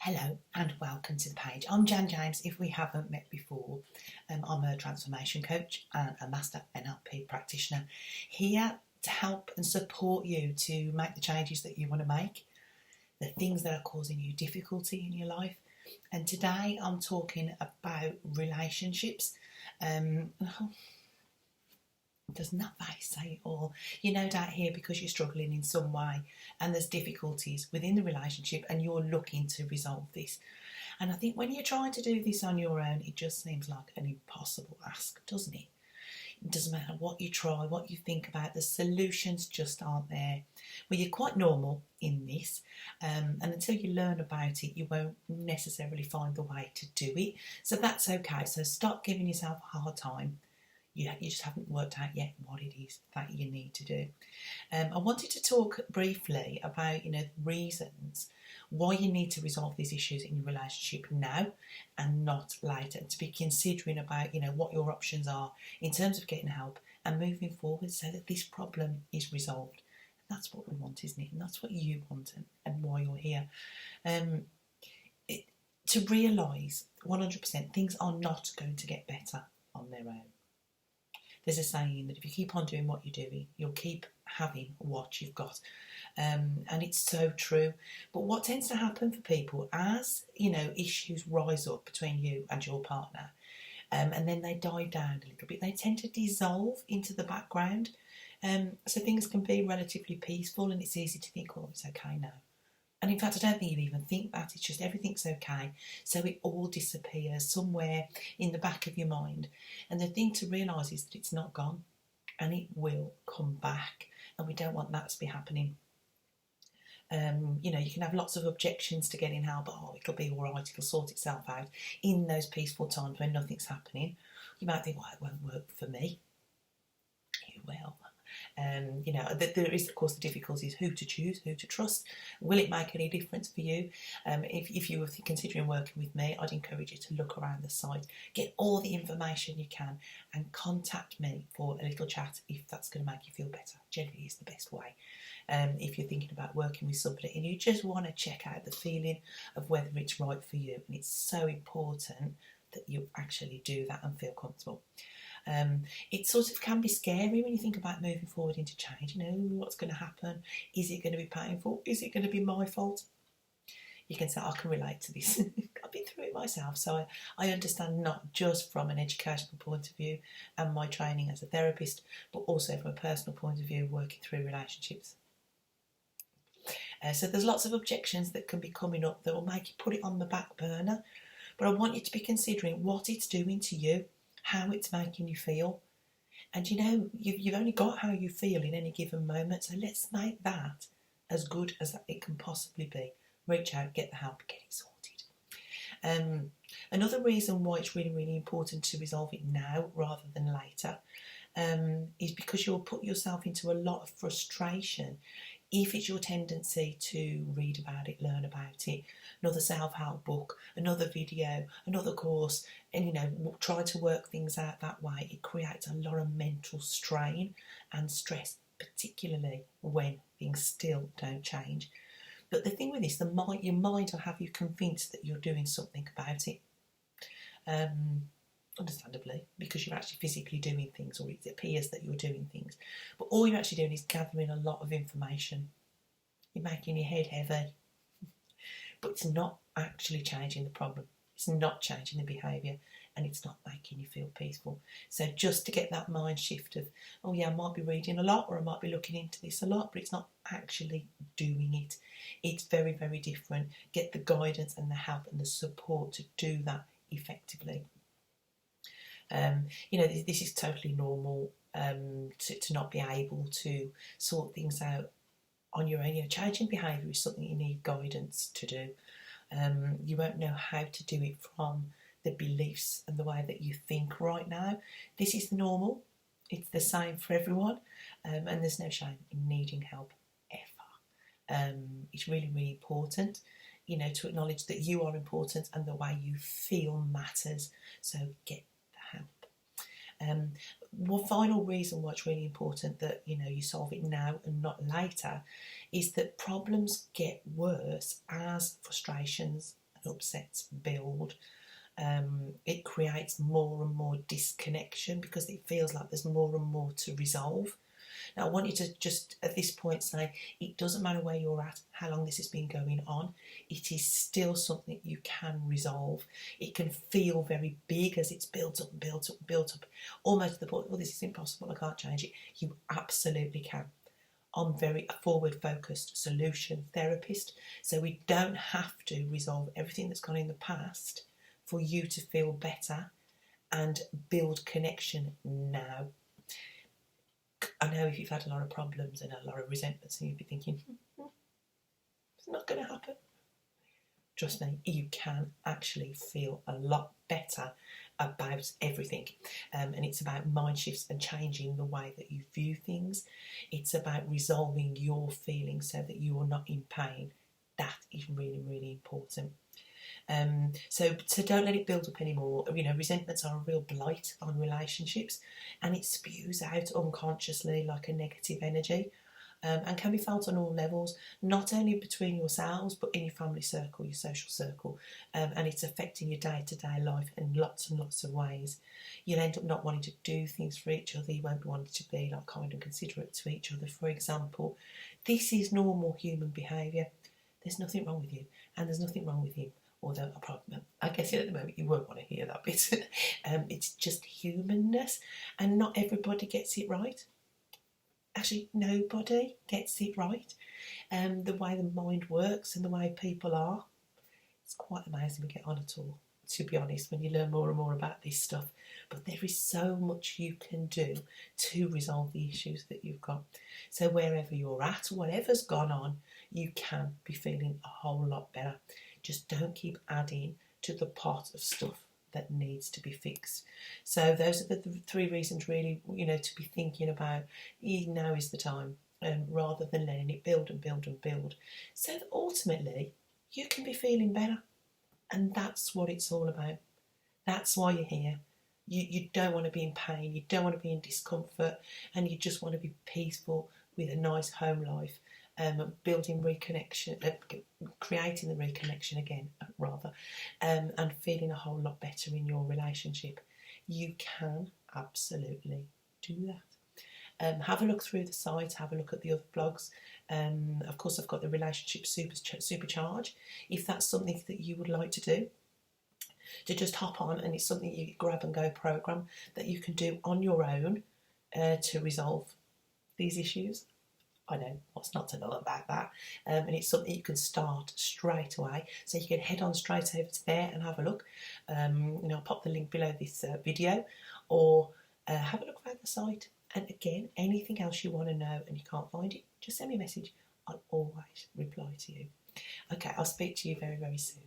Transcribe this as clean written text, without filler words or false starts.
Hello and welcome to the page. I'm Jan James. If we haven't met before, I'm a transformation coach and a master NLP practitioner, here to help and support you to make the changes that you want to make, the things that are causing you difficulty in your life. And today I'm talking about relationships. Doesn't that face say it all? You're no doubt here because you're struggling in some way and there's difficulties within the relationship and you're looking to resolve this. And I think when you're trying to do this on your own, it just seems like an impossible ask, doesn't it? It doesn't matter what you try, what you think about, the solutions just aren't there. Well, you're quite normal in this, and until you learn about it, you won't necessarily find the way to do it. So that's okay. So stop giving yourself a hard time. You just haven't worked out yet what it is that you need to do. I wanted to talk briefly about, the reasons why you need to resolve these issues in your relationship now and not later, and to be considering about, what your options are in terms of getting help and moving forward so that this problem is resolved. That's what we want, isn't it? And that's what you want and why you're here. To realise 100% things are not going to get better on their own. There's a saying that if you keep on doing what you're doing, you'll keep having what you've got. And it's so true. But what tends to happen for people as, issues rise up between you and your partner, and then they die down a little bit, they tend to dissolve into the background. So things can be relatively peaceful and it's easy to think, well, it's okay now. And in fact, I don't think you even think that. It's just everything's okay. So it all disappears somewhere in the back of your mind. And the thing to realise is that it's not gone and it will come back. And we don't want that to be happening. You can have lots of objections to getting help. Oh, it'll be all right. It'll sort itself out. In those peaceful times when nothing's happening, you might think, well, it won't work for me. It will. There is, of course, the difficulties who to choose, who to trust. Will it make any difference for you? If you were considering working with me, I'd encourage you to look around the site, get all the information you can, and contact me for a little chat if that's going to make you feel better. Generally is the best way. If you're thinking about working with somebody and you just want to check out the feeling of whether it's right for you, and it's so important that you actually do that and feel comfortable. It sort of can be scary when you think about moving forward into change. What's going to happen? Is it going to be painful? Is it going to be my fault? You can say, I can relate to this. I've been through it myself, so I understand, not just from an educational point of view and my training as a therapist, but also from a personal point of view, working through relationships. So there's lots of objections that can be coming up that will make you put it on the back burner. But I want you to be considering what it's doing to you, how it's making you feel. And you've only got how you feel in any given moment, so let's make that as good as it can possibly be. Reach out, get the help, get it sorted. Another reason why it's really, really important to resolve it now rather than later is because you'll put yourself into a lot of frustration if it's your tendency to read about it, learn about it, another self-help book, another video, another course, and try to work things out that way. It creates a lot of mental strain and stress, particularly when things still don't change. But the thing with this, your mind will have you convinced that you're doing something about it. Understandably, because you're actually physically doing things, or it appears that you're doing things. But all you're actually doing is gathering a lot of information. You're making your head heavy. But it's not actually changing the problem. It's not changing the behaviour, and it's not making you feel peaceful. So just to get that mind shift of, oh yeah, I might be reading a lot or I might be looking into this a lot, but it's not actually doing it. It's very, very different. Get the guidance and the help and the support to do that effectively. This is totally normal to not be able to sort things out on your own. Changing behaviour is something you need guidance to do. You won't know how to do it from the beliefs and the way that you think right now. This is normal. It's the same for everyone, and there's no shame in needing help ever. It's really, really important, to acknowledge that you are important and the way you feel matters. So get One final reason why it's really important that you solve it now and not later is that problems get worse as frustrations and upsets build. It creates more and more disconnection because it feels like there's more and more to resolve. Now, I want you to just at this point say it doesn't matter where you're at, how long this has been going on, it is still something you can resolve. It can feel very big as it's built up and built up and built up, almost to the point, well, this is impossible, I can't change it. You absolutely can. I'm very a forward-focused solution therapist, so we don't have to resolve everything that's gone in the past for you to feel better and build connection now. I know if you've had a lot of problems and a lot of resentments and you'd be thinking, it's not going to happen. Trust me, you can actually feel a lot better about everything. And it's about mind shifts and changing the way that you view things. It's about resolving your feelings so that you are not in pain. That is really, really important. So don't let it build up anymore. You know, resentments are a real blight on relationships, and it spews out unconsciously like a negative energy, and can be felt on all levels, not only between yourselves but in your family circle, your social circle, and it's affecting your day-to-day life in lots and lots of ways. You'll end up not wanting to do things for each other. You won't want to be like kind and considerate to each other, for example. This is normal human behaviour. There's nothing wrong with you, and there's nothing wrong with him. Although I guess at the moment you won't want to hear that bit. It's just humanness, and not everybody gets it right. Actually, nobody gets it right. The way the mind works and the way people are, it's quite amazing we get on at all, to be honest, when you learn more and more about this stuff. But there is so much you can do to resolve the issues that you've got. So wherever you're at, whatever's gone on, you can be feeling a whole lot better. Just don't keep adding to the pot of stuff that needs to be fixed. So those are the three reasons really, you know, to be thinking about now is the time, rather than letting it build and build and build. So that ultimately you can be feeling better. And that's what it's all about. That's why you're here. You don't want to be in pain, you don't want to be in discomfort, and you just want to be peaceful with a nice home life. Building reconnection, creating the reconnection again, rather, and feeling a whole lot better in your relationship. You can absolutely do that. Have a look through the site, have a look at the other blogs. Of course, I've got the Relationship Supercharge. If that's something that you would like to do, to just hop on, and it's something you grab and go program that you can do on your own to resolve these issues. I know what's not to know about that, and it's something you can start straight away. So you can head on straight over to there and have a look. I'll pop the link below this video, or have a look around the site. And again, anything else you want to know and you can't find it, just send me a message. I'll always reply to you. Okay, I'll speak to you very, very soon.